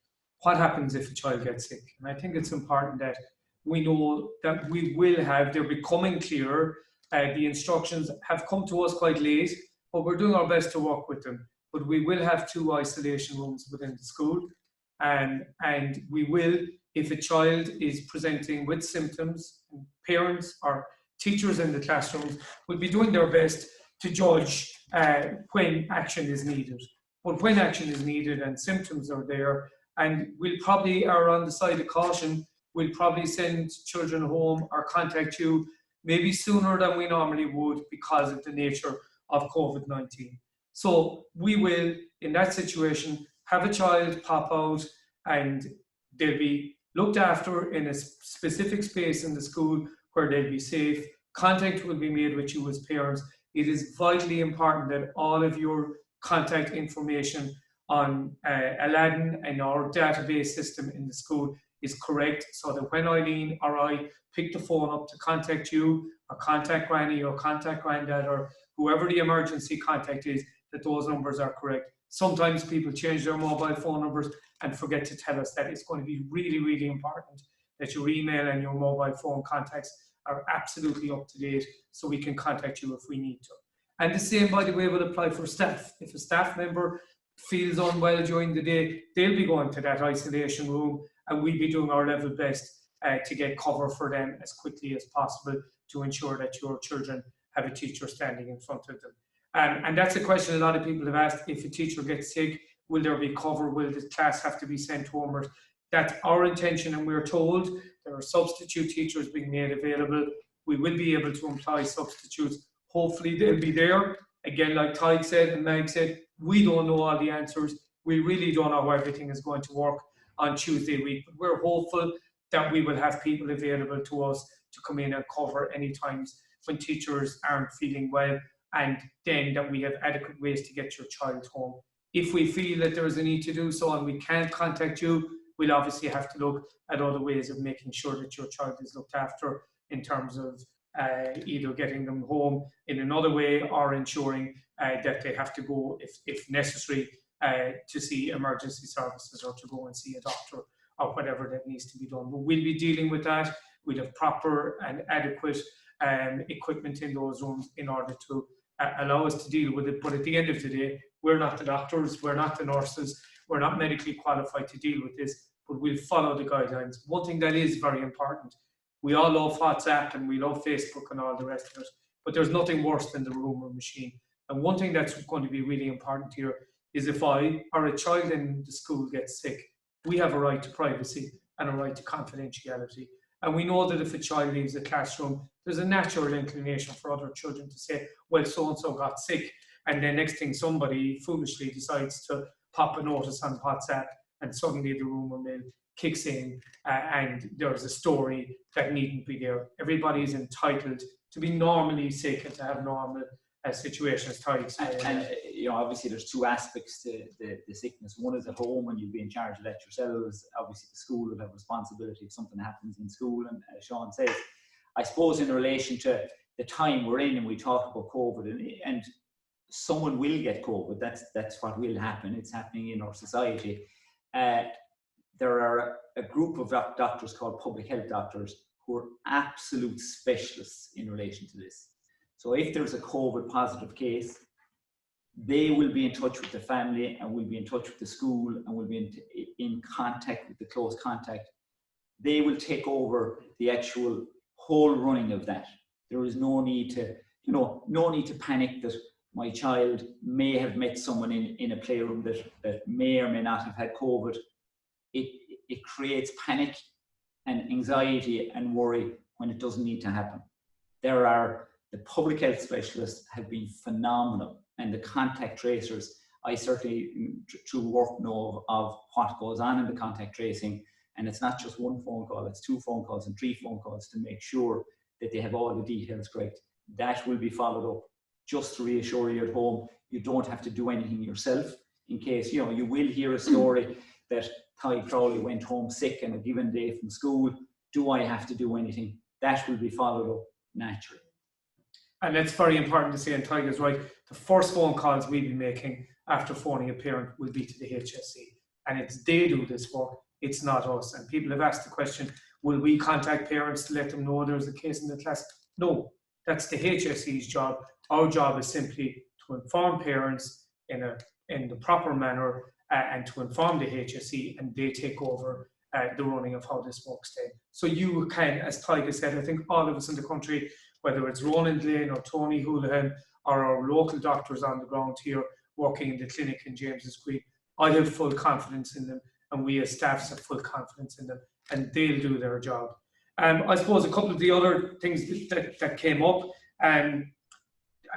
what happens if a child gets sick? And I think it's important that we know that we will have, they're becoming clearer. The instructions have come to us quite late, but we're doing our best to work with them. But we will have 2 isolation rooms within the school. And we will, if a child is presenting with symptoms, parents or teachers in the classrooms will be doing their best to judge when action is needed. But when action is needed and symptoms are there, And we'll probably err on the side of caution. We'll probably send children home or contact you maybe sooner than we normally would because of the nature of COVID-19. So we will, in that situation, have a child pop out and they'll be looked after in a specific space in the school where they'll be safe. Contact will be made with you as parents. It is vitally important that all of your contact information on Aladdin and our database system in the school is correct, so that when Eileen or I pick the phone up to contact you or contact Granny or contact Granddad or whoever the emergency contact is, that those numbers are correct. Sometimes people change their mobile phone numbers and forget to tell us that. It's going to be really, really important that your email and your mobile phone contacts are absolutely up to date so we can contact you if we need to. And the same, by the way, will apply for staff. If a staff member feels unwell during the day, they'll be going to that isolation room and we'll be doing our level best to get cover for them as quickly as possible to ensure that your children have a teacher standing in front of them. And that's a question a lot of people have asked. If a teacher gets sick, will there be cover? Will the class have to be sent home? That's our intention, and we're told there are substitute teachers being made available. We will be able to employ substitutes. Hopefully they'll be there. Again, like Tadhg said and Meg said, we don't know all the answers. We really don't know how everything is going to work on Tuesday week, but we're hopeful that we will have people available to us to come in and cover any times when teachers aren't feeling well, and then that we have adequate ways to get your child home. If we feel that there is a need to do so and we can't contact you, we'll obviously have to look at other ways of making sure that your child is looked after in terms of either getting them home in another way or ensuring that they have to go, if necessary, to see emergency services or to go and see a doctor or whatever that needs to be done. But we'll be dealing with that. We'll have proper and adequate equipment in those rooms in order to allow us to deal with it. But at the end of the day, we're not the doctors, we're not the nurses, we're not medically qualified to deal with this, but we'll follow the guidelines. One thing that is very important, we all love WhatsApp and we love Facebook and all the rest of it, but there's nothing worse than the rumour machine. And one thing that's going to be really important here is if I or a child in the school gets sick, we have a right to privacy and a right to confidentiality. And we know that if a child leaves the classroom, there's a natural inclination for other children to say, well, so-and-so got sick. And then next thing, somebody foolishly decides to pop a notice on WhatsApp and suddenly the rumour mill kicks in and there's a story that needn't be there. Everybody is entitled to be normally sick and to have normal situations. And you know, obviously there's two aspects to the sickness. One is at home and you'll be in charge of that yourselves. Obviously the school will have responsibility if something happens in school. And as Sean says, I suppose in relation to the time we're in and we talk about COVID and someone will get COVID, that's what will happen. It's happening in our society. There are a group of doctors called public health doctors who are absolute specialists in relation to this. So if there's a COVID positive case, they will be in touch with the family and will be in touch with the school and will be in contact with the close contact. They will take over the actual whole running of that. There is no need to, no need to panic that my child may have met someone in a playroom that may or may not have had COVID. It creates panic and anxiety and worry when it doesn't need to happen. The public health specialists have been phenomenal, and the contact tracers, I certainly through work know of what goes on in the contact tracing, and it's not just one phone call, it's 2 phone calls and 3 phone calls to make sure that they have all the details correct. That will be followed up. Just to reassure you at home, you don't have to do anything yourself in case, you will hear a story that Tadhg Crowley went home sick on a given day from school. Do I have to do anything? That will be followed up naturally. And that's very important to say, and Tadhg is right, the first phone calls we'll be making after phoning a parent will be to the HSE. And it's they do this work, it's not us. And people have asked the question, will we contact parents to let them know there's a case in the class? No, that's the HSE's job. Our job is simply to inform parents in the proper manner and to inform the HSE, and they take over the running of how this works then. So you can, as Tadhg has said, I think all of us in the country, whether it's Roland Lane or Tony Houlihan or our local doctors on the ground here working in the clinic in James's Green, I have full confidence in them and we as staff have full confidence in them, and they'll do their job. I suppose a couple of the other things that came up,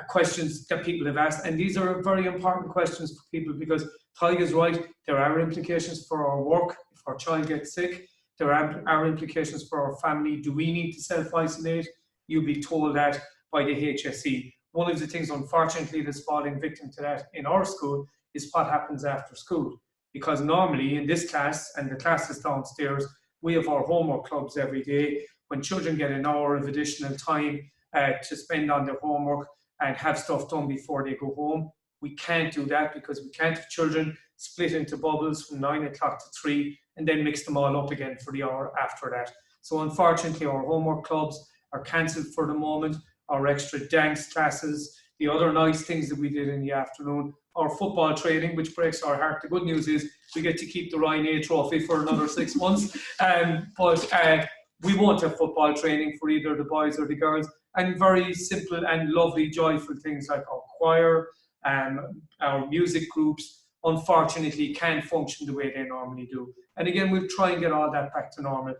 questions that people have asked, and these are very important questions for people, because Tadhg is right, there are implications for our work if our child gets sick. There are implications for our family. Do we need to self-isolate? You'll be told that by the HSE. One of the things, unfortunately, that's falling victim to that in our school is what happens after school. Because normally in this class, and the classes downstairs, we have our homework clubs every day. When children get an hour of additional time to spend on their homework and have stuff done before they go home, we can't do that, because we can't have children split into bubbles from 9 o'clock to 3 and then mix them all up again for the hour after that. So unfortunately, our homework clubs are cancelled for the moment. Our extra dance classes, the other nice things that we did in the afternoon, our football training, which breaks our heart. The good news is we get to keep the Ryan A trophy for another 6 months. But we won't have football training for either the boys or the girls. And very simple and lovely, joyful things like our choir, our music groups, unfortunately can't function the way they normally do. And again, we'll try and get all that back to normal.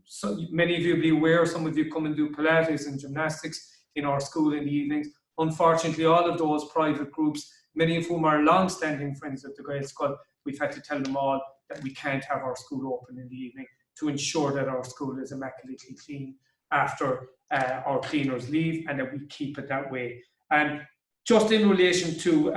So many of you will be aware, some of you come and do Pilates and gymnastics in our school in the evenings. Unfortunately, all of those private groups, many of whom are long-standing friends of the Gaelscoil, we've had to tell them all that we can't have our school open in the evening to ensure that our school is immaculately clean after our cleaners leave, and that we keep it that way. And just in relation to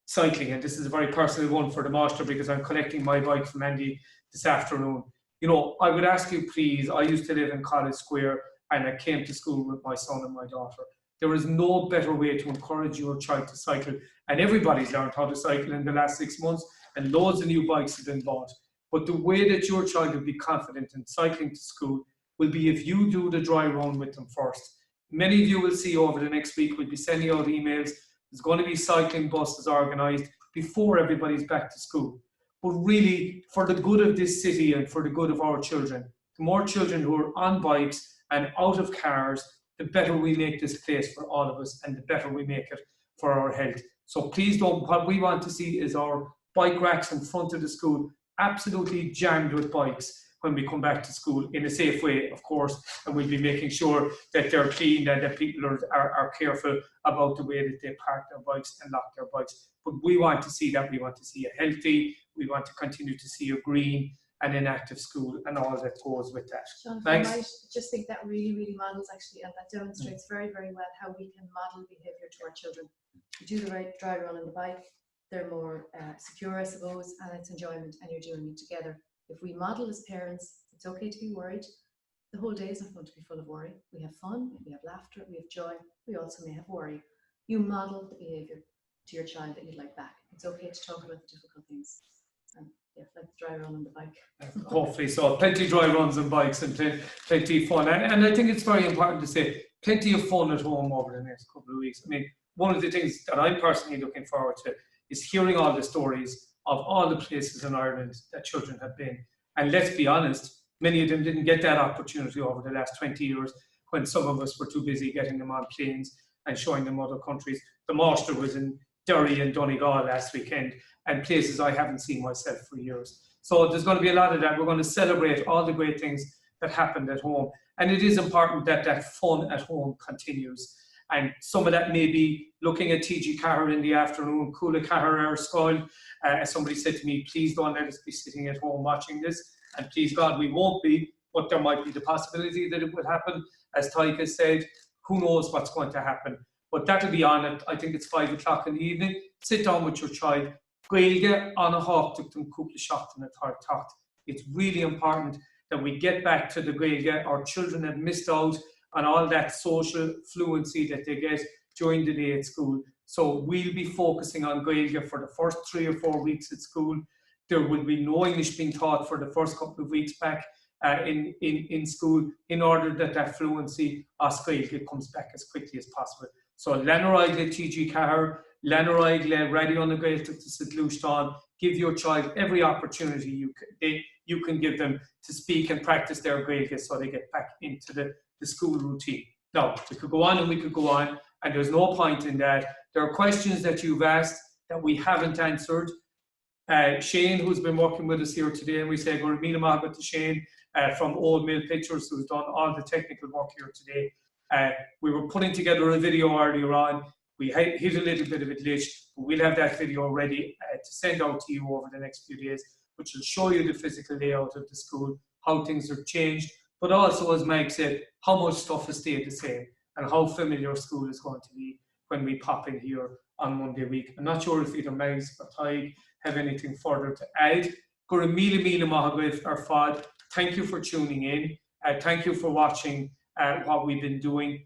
cycling, and this is a very personal one for the master, because I'm collecting my bike from Andy this afternoon. You know, I would ask you, please, I used to live in College Square, and I came to school with my son and my daughter. There is no better way to encourage your child to cycle, and everybody's learned how to cycle in the last 6 months, and loads of new bikes have been bought. But the way that your child will be confident in cycling to school will be if you do the dry run with them first. Many of you will see over the next week, we'll be sending out emails. There's going to be cycling buses organised before everybody's back to school. But really, for the good of this city and for the good of our children, the more children who are on bikes and out of cars, the better we make this place for all of us, and the better we make it for our health. So please don't, what we want to see is our bike racks in front of the school absolutely jammed with bikes when we come back to school, in a safe way, of course, and we'll be making sure that they're clean and that people are careful about the way that they park their bikes and lock their bikes. But we want to see that. We want to see a healthy, we want to continue to see a green and an active school, and all that goes with that. John, Thanks. I might just think that really models actually, and that demonstrates very well how we can model behaviour to our children. You do the right dry run on the bike, they're more secure, I suppose, and it's enjoyment, and you're doing it together. If we model as parents, it's okay to be worried. The whole day is not going to be full of worry. We have fun, we have laughter, we have joy. We also may have worry. You model the behaviour to your child that you'd like back. It's okay to talk about the difficult things. And yeah, like the dry run on the bike. Hopefully so. Plenty of dry runs on bikes and plenty of fun. And I think it's very important to say, plenty of fun at home over the next couple of weeks. I mean, one of the things that I'm personally looking forward to is hearing all the stories of all the places in Ireland that children have been. And let's be honest, many of them didn't get that opportunity over the last 20 years when some of us were too busy getting them on planes and showing them other countries. The master was in Derry and Donegal last weekend, and places I haven't seen myself for years. So there's going to be a lot of that. We're going to celebrate all the great things that happened at home. And it is important that that fun at home continues. And some of that may be looking at Teacht in the afternoon, Cúla Cahar or Scoil. Somebody said to me, please don't let us be sitting at home watching this. And please God, we won't be, but there might be the possibility that it will happen. As Tadhg has said, who knows what's going to happen. But that'll be on it. I think it's 5 o'clock in the evening. Sit down with your child. Gaeilge an a hábhacht them cúpla seachtain at Teacht. It's really important that we get back to the Gaeilge. Our children have missed out on all that social fluency that they get during the day at school. So we'll be focusing on Gaeilge for the first 3 or 4 weeks at school. There will be no English being taught for the first couple of weeks back in school, in order that that fluency of Gaeilge comes back as quickly as possible. So Lenaroigle Teacht Cahar, Lenaroigle ready on the Gaeltacht to sit Lushtan. Give your child every opportunity you can give them to speak and practice their Gaeilge so they get back into the school routine. Now, we could go on and we could go on, and there's no point in that. There are questions that you've asked that we haven't answered. Shane, who's been working with us here today, and we say Gura Míle Maith to Shane from Old Mill Pictures, who's done all the technical work here today. We were putting together a video earlier on. We hit a little bit of a glitch, but we'll have that video ready to send out to you over the next few days, which will show you the physical layout of the school, how things have changed, but also, as Mike said, how much stuff has stayed the same and how familiar school is going to be when we pop in here on Monday week. I'm not sure if either Mike or Tadhg have anything further to add. Gura Míle Maith ar fad. Thank you for tuning in. Thank you for watching what we've been doing.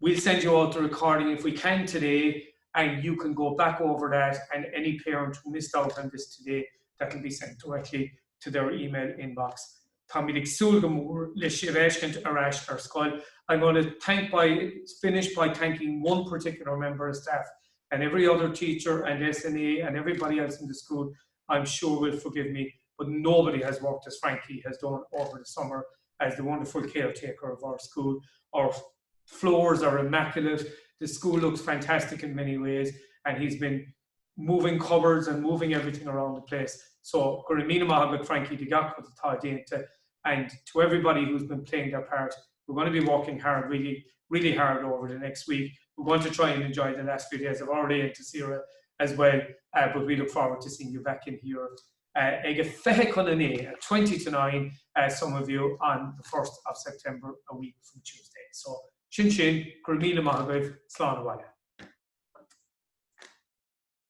We'll send you out the recording if we can today, and you can go back over that, and any parent who missed out on this today, that will be sent directly to their email inbox. I'm going to finish by thanking one particular member of staff, and every other teacher and SNA and everybody else in the school, I'm sure will forgive me, but nobody has worked as Frankie has done over the summer as the wonderful caretaker of our school. Our floors are immaculate. The school looks fantastic in many ways, and he's been moving cupboards and moving everything around the place. So, Gura Míle Maith Frankie Teacht with the Tadhg, and to everybody who's been playing their part, we're going to be working hard, really, really hard over the next week. We're going to try and enjoy the last few days of our day to Sarah as well, but we look forward to seeing you back in here. Ega fehe kunane, 20 to 9, some of you on the 1st of September, a week from Tuesday. So, Shin Shin, Gura Míle Maith, Slán Abhaile.